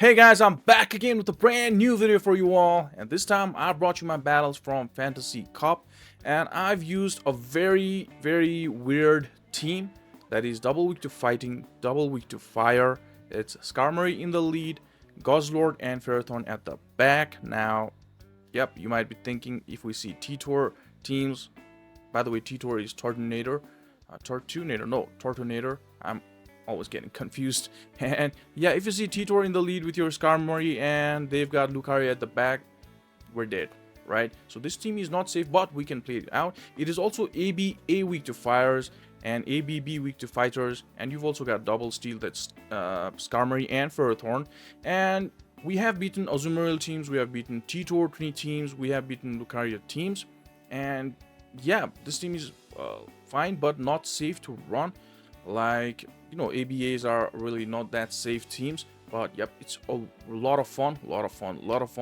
Hey guys, I'm back again with a brand new video for you all, and this time I brought you my battles from Fantasy Cup, and I've used a very weird team that is double weak to fighting, double weak to fire. It's Skarmory in the lead, Guzzlord and Ferrothorn at the back. Now, yep, you might be thinking if we see T-Tor teams, by the way, T-Tor is Tortunator, Tortunator. I'm always getting confused. And yeah, if you see T-Tor in the lead with your Skarmory and they've got Lucario at the back, we're dead, right? So this team is not safe, but we can play it out. It is also A weak to fires and ABB weak to fighters, and you've also got double steel, that's Skarmory and Ferrothorn. And we have beaten Azumarill teams, we have beaten T-Tor teams, we have beaten Lucario teams, and yeah, this team is fine but not safe to run. Like, you know, ABAs are really not that safe teams, but yep, it's a lot of fun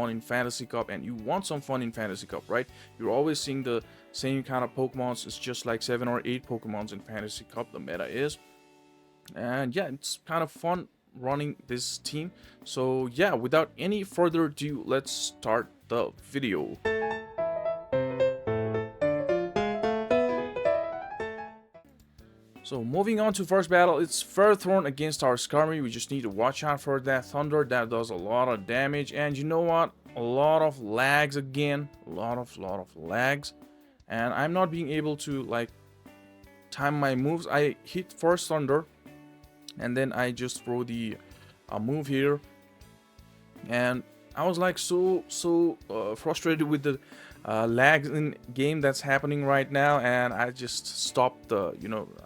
in Fantasy Cup, and you want some fun in Fantasy Cup, right? You're always seeing the same kind of Pokemons. It's just like 7 or 8 Pokemons in Fantasy Cup, the meta is. And yeah, it's kind of fun running this team. So yeah, without any further ado, let's start the video. So moving on to first battle, it's Ferrothorn against our Skarmory. We just need to watch out for that Thunder. That does a lot of damage, and you know what? A lot of lags again. A lot of lags, and I'm not being able to like time my moves. I hit first Thunder, and then I just throw the move here, and I was like so frustrated with the lags in game that's happening right now, and I just stopped the,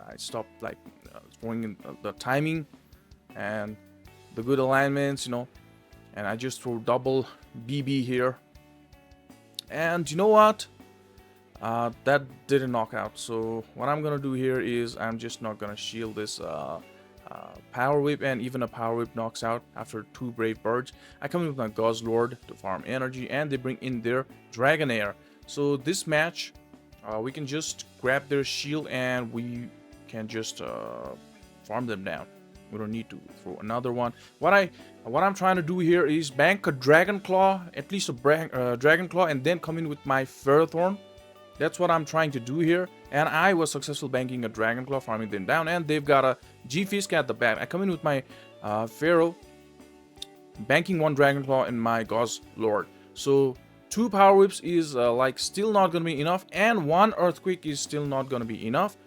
I stopped like throwing in the timing and the good alignments, and I just throw double BB here, and you know what, that didn't knock out. So what I'm gonna do here is I'm just not gonna shield this Power Whip, and even a Power Whip knocks out after 2 Brave Birds. I come in with my Guzzlord to farm energy, and they bring in their Dragonair. So this match, we can just grab their shield and we can just farm them down. We don't need to throw another one. What I'm trying to do here is bank a Dragon Claw, at least a Dragon Claw, and then come in with my Ferrothorn. That's what I'm trying to do here, and I was successful banking a Dragon Claw, farming them down, and they've got a G-Fisk at the back. I come in with my Pharaoh, banking 1 Dragon Claw and my Guzzlord. So 2 Power Whips is like still not gonna be enough, and 1 Earthquake is still not gonna be enough,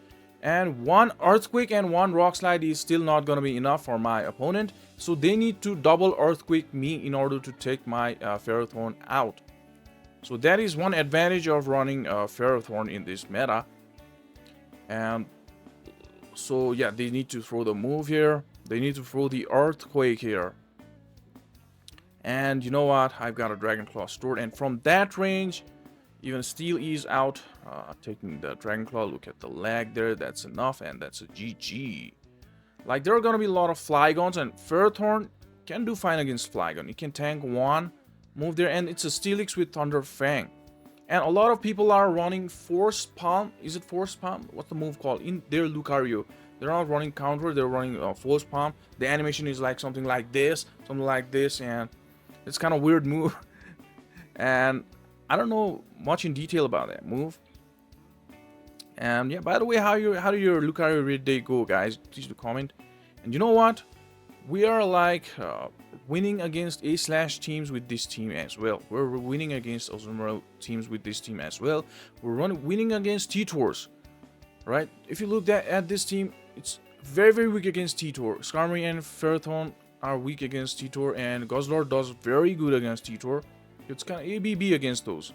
and 1 Earthquake and 1 Rock Slide is still not gonna be enough for my opponent. So they need to double Earthquake me in order to take my Ferrothorn out. So that is one advantage of running Ferrothorn in this meta. And so yeah, they need to throw the move here. They need to throw the Earthquake here. And you know what? I've got a Dragon Claw stored. And from that range, even Steel is out. Taking the Dragon Claw, look at the lag there. That's enough, and that's a GG. Like, there are going to be a lot of Flygons, and Ferrothorn can do fine against Flygon. It can tank 1 move there, and it's a Steelix with Thunder Fang. And a lot of people are running Force Palm. Is it Force Palm? What's the move called? In their Lucario, they're not running counter, they're running Force Palm. The animation is like something like this, and it's kind of weird move. And I don't know much in detail about that move. And yeah, by the way, how do your Lucario raid day go, guys? Please do comment. And you know what? We are like winning against A/ teams with this team as well. We're winning against Azumarill teams with this team as well. We're winning against T-Tors, right? If you look at this team, it's very weak against T-Tor. Skarmory and Ferrothorn are weak against T-Tor, and Guzzlord does very good against T-Tor. It's kind of ABB against those.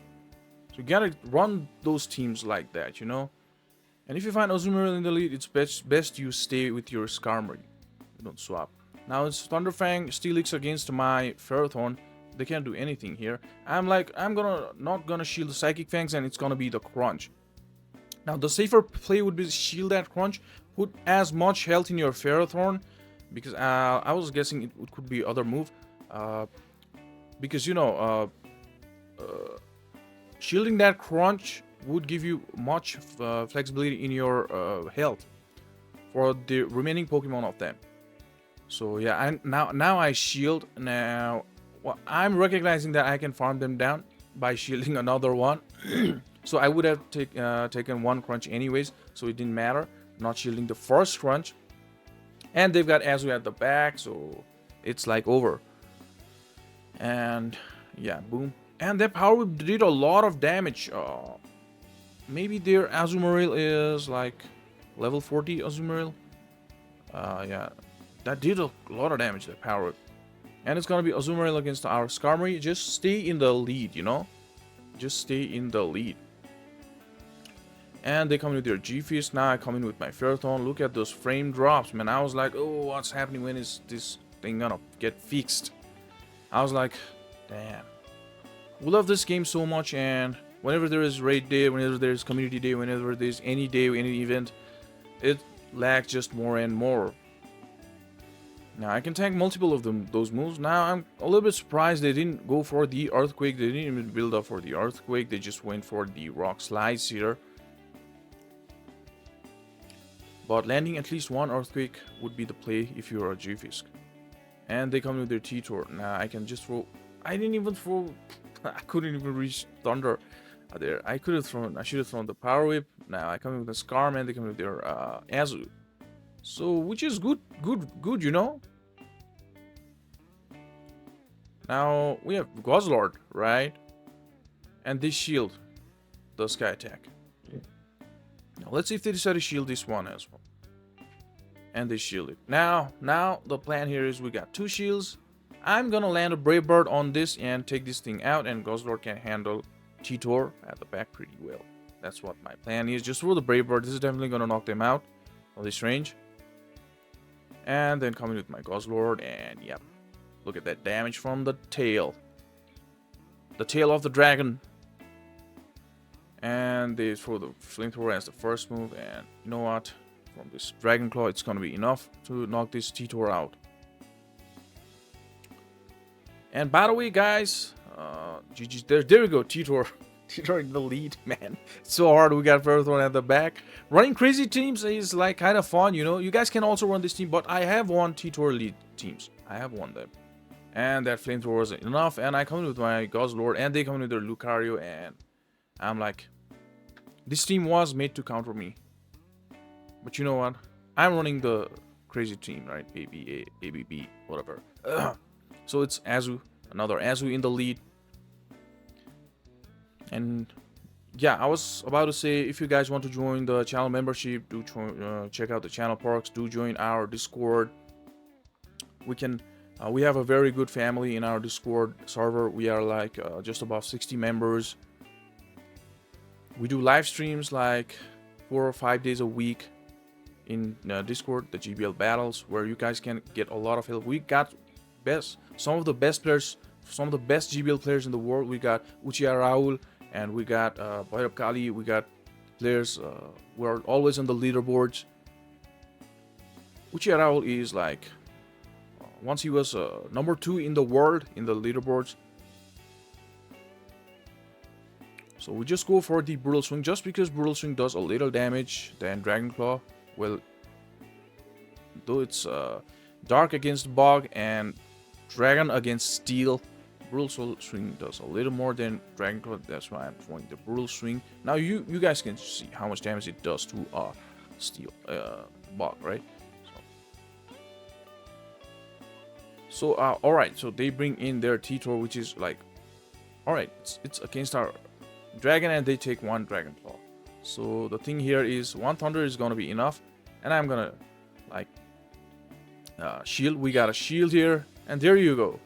So you gotta run those teams like that, And if you find Azumarill in the lead, it's best you stay with your Skarmory. You don't swap. Now it's Thunderfang, Steelix against my Ferrothorn. They can't do anything here. I'm not gonna shield the Psychic Fangs, and it's gonna be the Crunch. Now the safer play would be shield that Crunch, put as much health in your Ferrothorn, because I was guessing it could be other move. Because shielding that Crunch would give you much flexibility in your health for the remaining Pokemon of them. So yeah, and now I shield. Now well, I'm recognizing that I can farm them down by shielding another one. So I would have taken one crunch anyways, so it didn't matter not shielding the first crunch. And they've got Azu at the back, so it's like over. And yeah, boom. And that power whip did a lot of damage. Maybe their Azumarill is like level 40 Azumarill. Yeah, that did a lot of damage, that power whip. And it's gonna be Azumarill against our Skarmory. Just stay in the lead, you know? Just stay in the lead. And they come in with their G-Fist. Now I come in with my Ferrothorn. Look at those frame drops, man. I was like, oh, what's happening? When is this thing gonna get fixed? I was like, damn. We love this game so much, and whenever there is raid day, whenever there's community day, whenever there's any day, any event, it lags just more and more. Now I can tank multiple of those moves. Now I'm a little bit surprised they didn't go for the Earthquake. They didn't even build up for the Earthquake. They just went for the Rock Slides here. But landing at least one Earthquake would be the play if you're a G-Fisk. And they come with their T-Tor. Now I can just throw... I didn't even throw... I couldn't even reach Thunder there. I should have thrown the Power Whip. Now I come with the Scarman. They come with their Azu. So, which is good, you know? Now, we have Guzzlord, right? And they shield the Sky Attack. Now, let's see if they decide to shield this one as well. And they shield it. Now the plan here is we got 2 shields. I'm gonna land a Brave Bird on this and take this thing out, and Guzzlord can handle T-Tor at the back pretty well. That's what my plan is. Just throw the Brave Bird. This is definitely gonna knock them out on this range. And then coming with my Guzzlord, and yep. Look at that damage from the tail. The tail of the dragon. And they throw the Flamethrower as the first move, and you know what? From this Dragon Claw, it's gonna be enough to knock this T-Tor out. And by the way, guys, GG's there we go, T-Tor. T-Tor in the lead, man. It's so hard. We got Ferrothorn at the back. Running crazy teams is like kind of fun, you know. You guys can also run this team, but I have won T-Tor lead teams. I have won them. And that Flamethrower was enough, and I come in with my Guzzlord, and they come in with their Lucario, and I'm like, this team was made to counter me. But you know what? I'm running the crazy team, right? ABB, whatever. So it's Azu, another Azu in the lead. And yeah, I was about to say, if you guys want to join the channel membership, do check out the channel perks. Do join our Discord. We have a very good family in our Discord server. We are like just above 60 members. We do live streams like 4 or 5 days a week in Discord, the GBL battles, where you guys can get a lot of help. We got some of the best players, some of the best GBL players in the world. We got Uchiha Raul, and we got Bhairav Kali. We got players who are always on the leaderboards. Uchiha Raul is like, once he was number 2 in the world in the leaderboards. So we just go for the Brutal Swing, just because Brutal Swing does a little damage than Dragon Claw. Well, though it's Dark against Bog and Dragon against Steel, Brutal Swing does a little more than Dragon Claw. That's why I'm throwing the Brutal Swing. Now you guys can see how much damage it does to Steel Bog, right? So alright, so they bring in their T-Tor, which is like, alright, it's against our Dragon, and they take 1 Dragon Claw. So the thing here is 1 Thunder is gonna be enough, and I'm gonna like shield. We got a shield here, and there you go.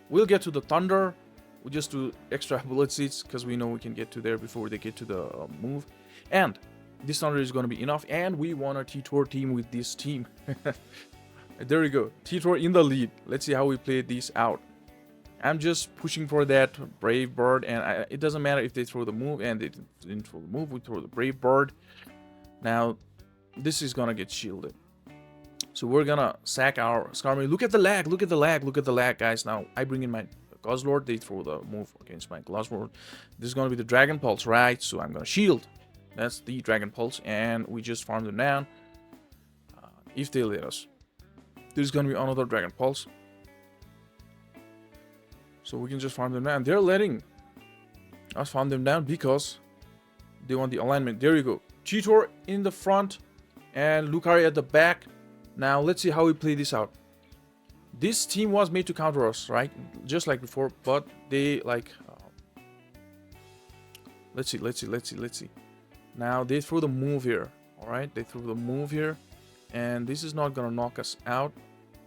We'll get to the Thunder. We'll just do extra bullet seeds because we know we can get to there before they get to the move. And this Thunder is gonna be enough, and we won a T-Tor team with this team. There we go, T-Tor in the lead. Let's see how we play this out. I'm just pushing for that Brave Bird, and it doesn't matter if they throw the move, and they didn't throw the move. We throw the Brave Bird. Now, this is gonna get shielded. So we're gonna sack our Skarmory. Look at the lag, look at the lag, look at the lag, guys. Now, I bring in my Guzzlord. They throw the move against my Guzzlord. This is gonna be the Dragon Pulse, right? So I'm gonna shield. That's the Dragon Pulse, and we just farm them down. If they let us. there's gonna be another Dragon Pulse. So we can just farm them down. They're letting us farm them down because they want the alignment. There you go. Cheetor in the front and Lucario at the back. Now let's see how we play this out. This team was made to counter us, right? Just like before, but they like... let's see. Now they throw the move here, alright? They threw the move here, and this is not gonna knock us out.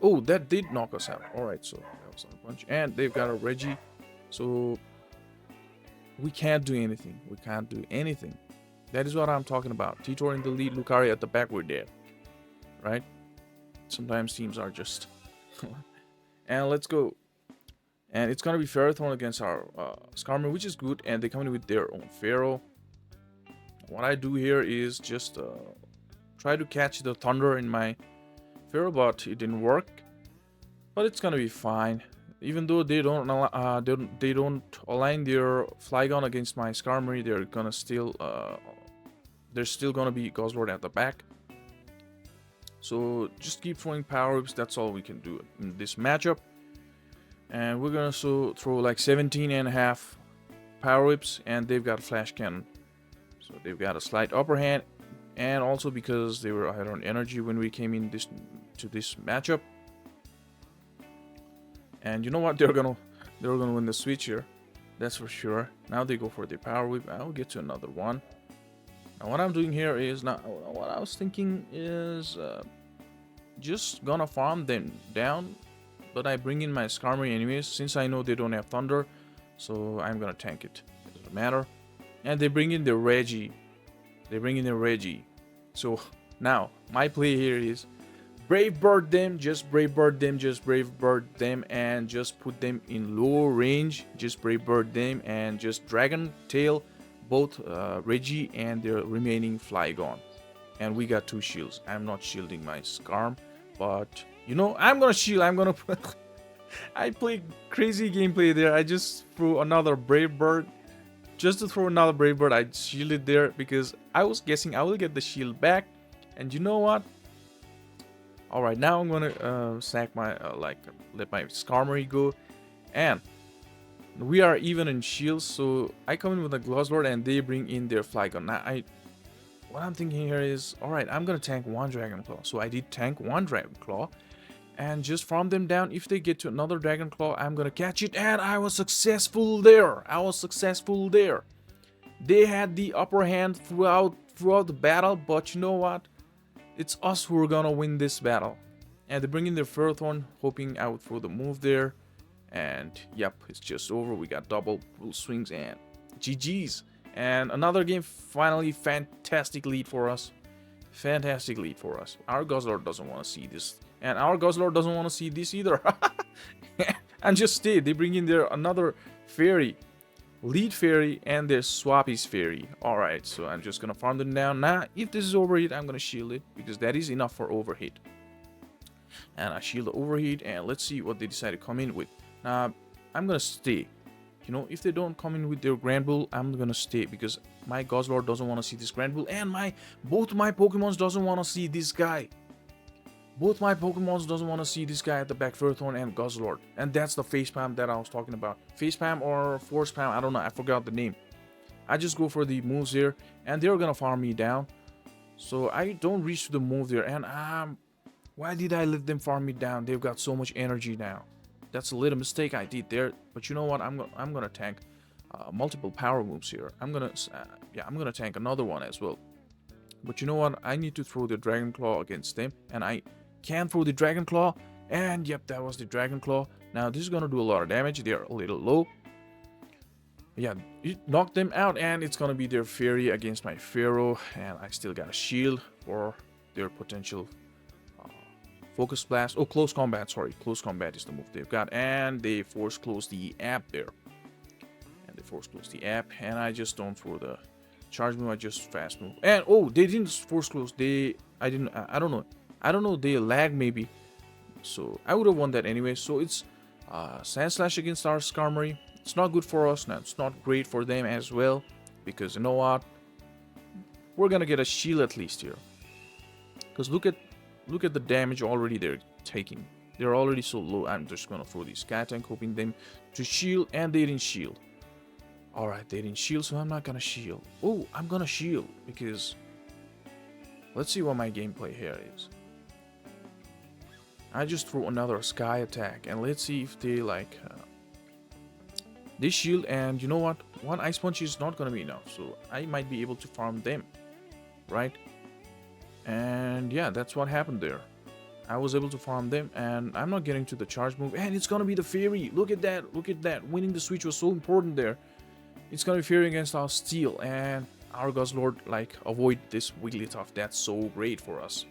Oh, that did knock us out. Alright, so that was a punch. And they've got a Reggie, so we can't do anything. We can't do anything. That is what I'm talking about. Cheetor in the lead, Lucario at the back, we're dead. Right? Sometimes teams are just... And let's go. And it's gonna be Ferrothorn against our Skarmory, which is good. And they come in with their own Pharaoh. What I do here is just try to catch the Thunder in my Pharaoh, but it didn't work. But it's gonna be fine. Even though they don't align their Flygon against my Skarmory, they're gonna still there's still gonna be Guzzlord at the back. So just keep throwing power ups. That's all we can do in this matchup. And we're gonna throw like 17.5 power whips, and they've got a flash cannon. So they've got a slight upper hand, and also because they were ahead on energy when we came in to this matchup. And you know what? They're gonna win the switch here. That's for sure. Now they go for the power whip. I'll get to another one. Now what I'm doing here is what I was thinking is just gonna farm them down, but I bring in my Skarmory anyways since I know they don't have Thunder, so I'm gonna tank it. It doesn't matter. And they bring in the Reggie. So now my play here is Brave Bird them, just Brave Bird them, and just put them in low range. Just Brave Bird them and just Dragon Tail both Reggie and their remaining Flygon. And we got 2 shields. I'm not shielding my Skarm, but you know, I'm gonna shield. I play crazy gameplay there. I just threw another Brave Bird. Just to throw another Brave Bird, I shielded there because I was guessing I will get the shield back. And you know what? Alright, now I'm gonna sack my let my Skarmory go, and we are even in shields, so I come in with a Guzzlord and they bring in their Flygon. Now what I'm thinking here is, alright, I'm gonna tank 1 Dragon Claw. So I did tank 1 Dragon Claw and just farm them down. If they get to another Dragon Claw, I'm gonna catch it, and I was successful there. They had the upper hand throughout the battle, but you know what? It's us who are gonna win this battle. And they bring in their Ferrothorn, hoping I would throw the move there. And yep, it's just over. We got double full swings and GG's. And another game, finally, fantastic lead for us. Our Guzzlord doesn't want to see this. And our Guzzlord doesn't want to see this either. And just stay. They bring in their another Fairy. Lead Fairy and their Swappy's Fairy. Alright, so I'm just gonna farm them down. Now, if this is overheat, I'm gonna shield it, because that is enough for overheat. And I shield the overheat, and let's see what they decide to come in with. Now, I'm gonna stay. You know, if they don't come in with their Grand Bull, I'm gonna stay, because my Guzzlord doesn't want to see this Grand Bull, and both my Pokemons doesn't want to see this guy. Both my Pokemons doesn't want to see this guy at the back, Ferrothorn and Guzzlord. And that's the facepalm that I was talking about. Facepalm or force palm, I don't know, I forgot the name. I just go for the moves here, and they're gonna farm me down. So I don't reach to the move there, and why did I let them farm me down? They've got so much energy now. That's a little mistake I did there. But you know what? I'm gonna tank multiple power moves here. I'm gonna tank another one as well. But you know what? I need to throw the Dragon Claw against them, and I can throw the Dragon Claw, and yep, that was the Dragon Claw. Now this is gonna do a lot of damage. They're a little low. Yeah, it knocked them out, and it's gonna be their Fairy against my Pharaoh, and I still got a shield for their potential Focus Blast. Oh, Close Combat, sorry. Close Combat is the move they've got, and they Force Close the app there. And I just don't throw the charge move, I just fast move. And oh, they didn't Force Close. I don't know, they lag maybe. So I would have won that anyway. So it's Sand Slash against our Skarmory. It's not good for us. Now it's not great for them as well, because you know what? We're gonna get a shield at least here. Because look at the damage already they're taking. They're already so low. I'm just gonna throw the Sky Tank, hoping them to shield, and they didn't shield. Alright, they didn't shield, so I'm not gonna shield. Oh, I'm gonna shield, because... Let's see what my gameplay here is. I just throw another Sky attack, and let's see if they, like... they shield, and you know what? One Ice Punch is not gonna be enough, so I might be able to farm them. Right? And yeah, that's what happened there. I was able to farm them, and I'm not getting to the charge move, and it's gonna be the Fairy. Look at that, look at that. Winning the switch was so important there. It's gonna be Fairy against our Steel, and our Guzzlord, like, avoid this Wigglytuff. That's so great for us.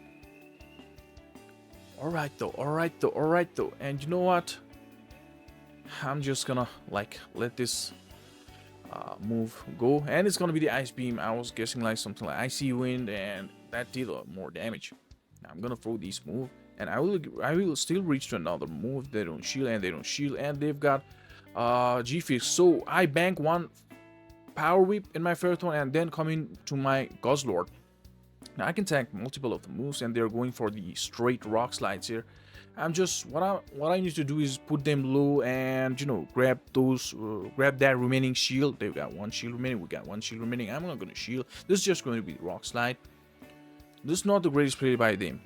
Alright though. And you know what? I'm just gonna, like, let this move go, and it's gonna be the Ice Beam. I was guessing like something like Icy Wind, and that did more damage. Now I'm gonna throw this move, and I will still reach to another move. They don't shield, and they've got G-Fix. So I bank one Power Whip in my Ferrothorn, and then come in to my Guzzlord. Now I can tank multiple of the moves, and they're going for the straight Rock Slides here. I'm just what I need to do is put them low, and you know, grab that remaining shield. They've got one shield remaining. We got one shield remaining. I'm not gonna shield. This is just going to be Rock Slide. This is not the greatest play by them,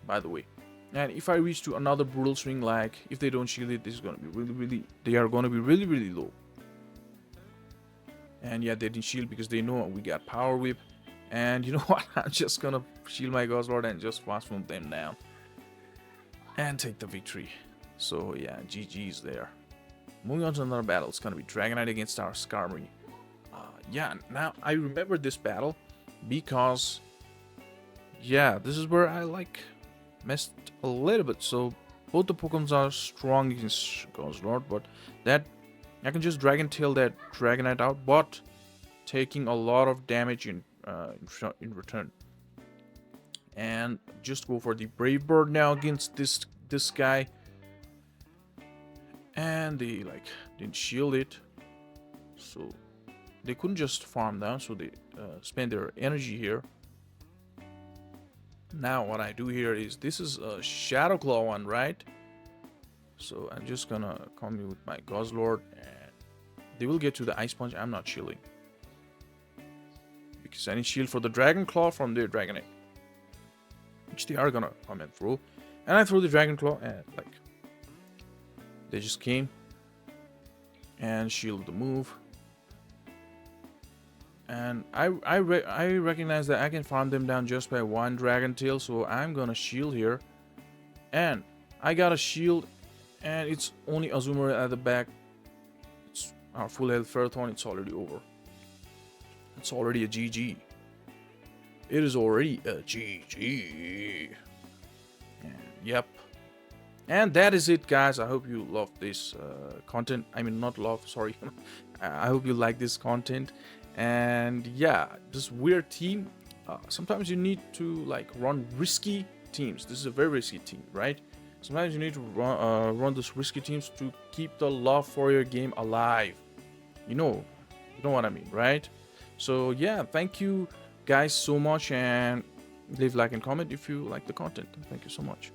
by the way. And if I reach to another Brutal Swing, like if they don't shield it, this is gonna be they are gonna be really low. And yeah, they didn't shield because they know we got Power Whip. And you know what? I'm just gonna shield my Guzzlord and just fast move them down and take the victory. So yeah, GG's there. Moving on to another battle. It's gonna be Dragonite against our Skarmory. Yeah, now I remember this battle because yeah, this is where I like messed a little bit. So both the Pokemons are strong against Guzzlord, but that I can just Dragon Tail that Dragonite out, but taking a lot of damage in return. And just go for the Brave Bird now against this guy, and they like didn't shield it, so they couldn't just farm down, so they spend their energy here. Now what I do here is, this is a Shadow Claw one, right? So I'm just gonna come in with my Guzzlord, and they will get to the Ice Punch. I'm not shielding because I need shield for the Dragon Claw from their Dragonite, which they are gonna come and throw. And I throw the Dragon Claw, and like they just came and shield the move. And I recognize that I can farm them down just by one Dragon Tail, so I'm gonna shield here. And I got a shield, and it's only Azumarill at the back. It's our full health Ferrothorn. It's already over. It's already a GG. It is already a GG. And yep. And that is it, guys. I hope you love this content. I mean, not love, sorry. I hope you like this content. And yeah, this weird team. Sometimes you need to like run risky teams. This is a very risky team, right? Sometimes you need to run those risky teams to keep the love for your game alive. You know what I mean, right? So yeah, thank you guys so much, and leave a like and comment if you like the content. Thank you so much.